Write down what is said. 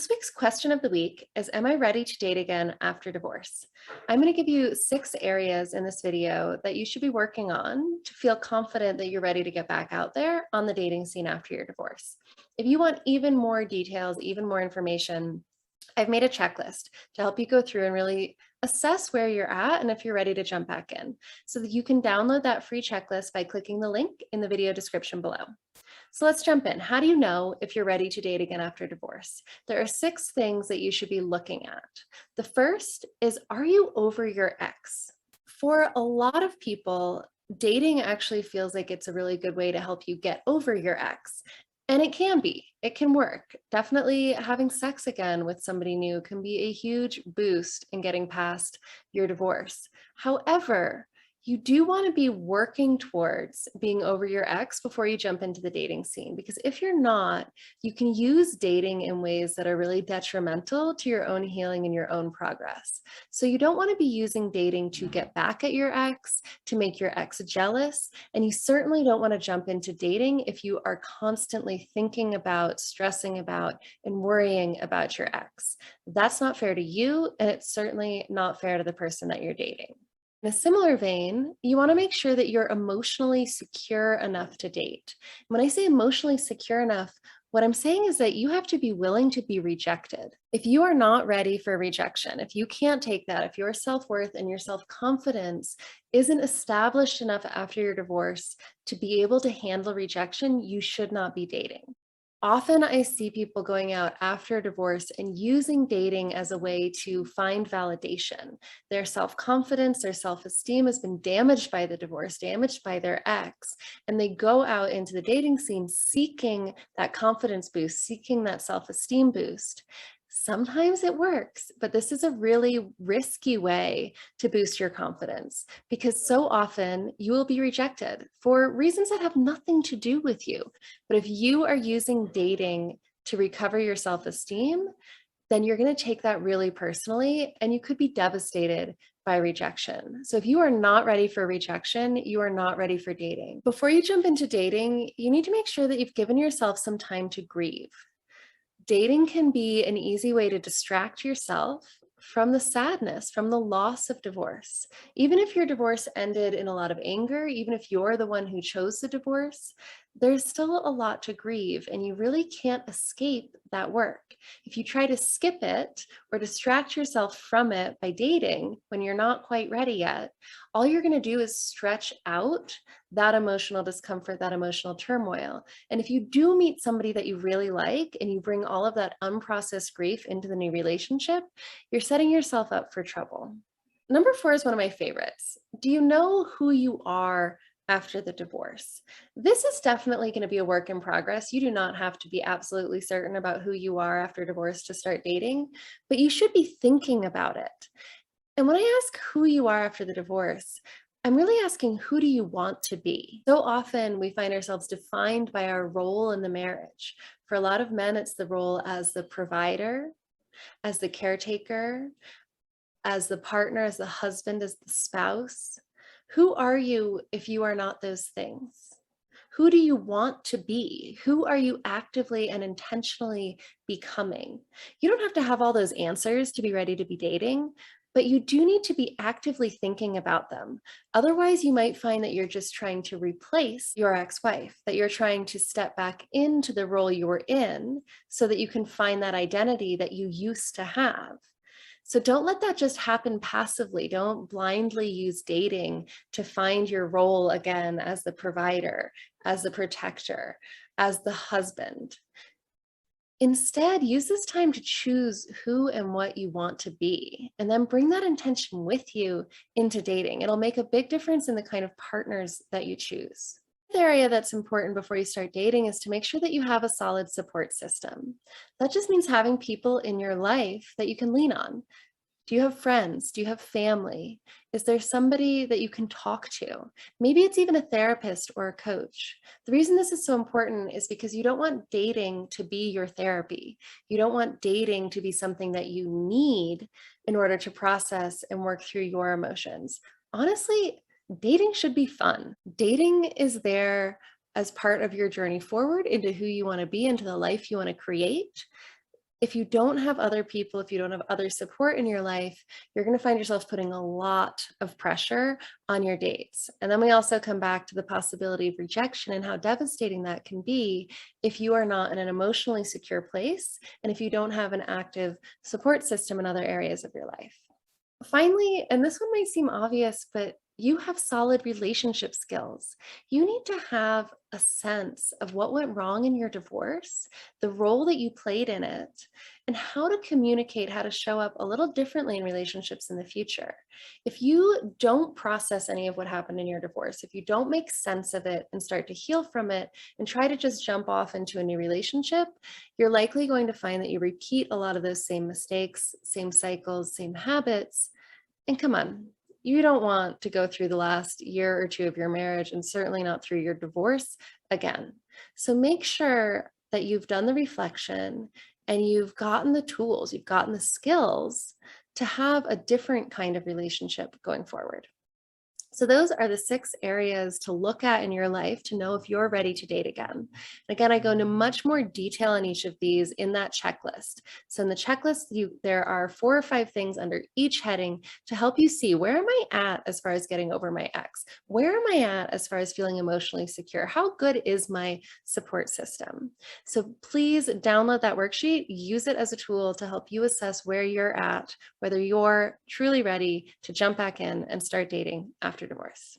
This week's question of the week is, am I ready to date again after divorce? I'm going to give you 6 areas in this video that you should be working on to feel confident that you're ready to get back out there on the dating scene after your divorce. If you want even more details, even more information, I've made a checklist to help you go through and really assess where you're at and if you're ready to jump back in. So that you can download that free checklist by clicking the link in the video description below. So let's jump in. How do you know if you're ready to date again after divorce? There are 6 things that you should be looking at. The first is, are you over your ex? For a lot of people, dating actually feels like it's a really good way to help you get over your ex. And it can be, it can work. Definitely having sex again with somebody new can be a huge boost in getting past your divorce. However, you do want to be working towards being over your ex before you jump into the dating scene, because if you're not, you can use dating in ways that are really detrimental to your own healing and your own progress. So you don't want to be using dating to get back at your ex, to make your ex jealous, and you certainly don't want to jump into dating if you are constantly thinking about, stressing about, and worrying about your ex. That's not fair to you, and it's certainly not fair to the person that you're dating. In a similar vein, you want to make sure that you're emotionally secure enough to date. When I say emotionally secure enough, what I'm saying is that you have to be willing to be rejected. If you are not ready for rejection, if you can't take that, if your self-worth and your self-confidence isn't established enough after your divorce to be able to handle rejection, you should not be dating. Often I see people going out after a divorce and using dating as a way to find validation. Their self-confidence, their self-esteem has been damaged by the divorce, damaged by their ex, and they go out into the dating scene seeking that confidence boost, seeking that self-esteem boost. Sometimes it works, but this is a really risky way to boost your confidence, because so often you will be rejected for reasons that have nothing to do with you. But if you are using dating to recover your self-esteem, then you're going to take that really personally and you could be devastated by rejection. So if you are not ready for rejection, you are not ready for dating. Before you jump into dating, you need to make sure that you've given yourself some time to grieve. Dating can be an easy way to distract yourself from the sadness, from the loss of divorce. Even if your divorce ended in a lot of anger, even if you're the one who chose the divorce, there's still a lot to grieve, and you really can't escape that work. If you try to skip it or distract yourself from it by dating when you're not quite ready yet, all you're going to do is stretch out that emotional discomfort, that emotional turmoil. And if you do meet somebody that you really like and you bring all of that unprocessed grief into the new relationship, you're setting yourself up for trouble. Number 4 is one of my favorites. Do you know who you are after the divorce? This is definitely going to be a work in progress. You do not have to be absolutely certain about who you are after divorce to start dating, but you should be thinking about it. And when I ask who you are after the divorce, I'm really asking, who do you want to be? So often we find ourselves defined by our role in the marriage. For a lot of men, it's the role as the provider, as the caretaker, as the partner, as the husband, as the spouse. Who are you if you are not those things? Who do you want to be? Who are you actively and intentionally becoming? You don't have to have all those answers to be ready to be dating, but you do need to be actively thinking about them. Otherwise, you might find that you're just trying to replace your ex-wife, that you're trying to step back into the role you were in so that you can find that identity that you used to have. So don't let that just happen passively. Don't blindly use dating to find your role again as the provider, as the protector, as the husband. Instead, use this time to choose who and what you want to be, and then bring that intention with you into dating. It'll make a big difference in the kind of partners that you choose. The area that's important before you start dating is to make sure that you have a solid support system. That just means having people in your life that you can lean on. Do you have friends? Do you have family? Is there somebody that you can talk to? Maybe it's even a therapist or a coach. The reason this is so important is because you don't want dating to be your therapy. You don't want dating to be something that you need in order to process and work through your emotions. Honestly, dating should be fun. Dating is there as part of your journey forward into who you want to be, into the life you want to create. If you don't have other people, if you don't have other support in your life, you're going to find yourself putting a lot of pressure on your dates. And then we also come back to the possibility of rejection and how devastating that can be if you are not in an emotionally secure place and if you don't have an active support system in other areas of your life. Finally, and this one might seem obvious, but you have solid relationship skills. You need to have a sense of what went wrong in your divorce, the role that you played in it, and how to communicate, how to show up a little differently in relationships in the future. If you don't process any of what happened in your divorce, if you don't make sense of it and start to heal from it and try to just jump off into a new relationship, you're likely going to find that you repeat a lot of those same mistakes, same cycles, same habits. And come on, you don't want to go through the last year or two of your marriage and certainly not through your divorce again. So make sure that you've done the reflection and you've gotten the tools, you've gotten the skills to have a different kind of relationship going forward. So those are the 6 areas to look at in your life to know if you're ready to date again. And again, I go into much more detail on each of these in that checklist. So in the checklist, there are 4 or 5 things under each heading to help you see, where am I at as far as getting over my ex? Where am I at as far as feeling emotionally secure? How good is my support system? So please download that worksheet, use it as a tool to help you assess where you're at, whether you're truly ready to jump back in and start dating after divorce.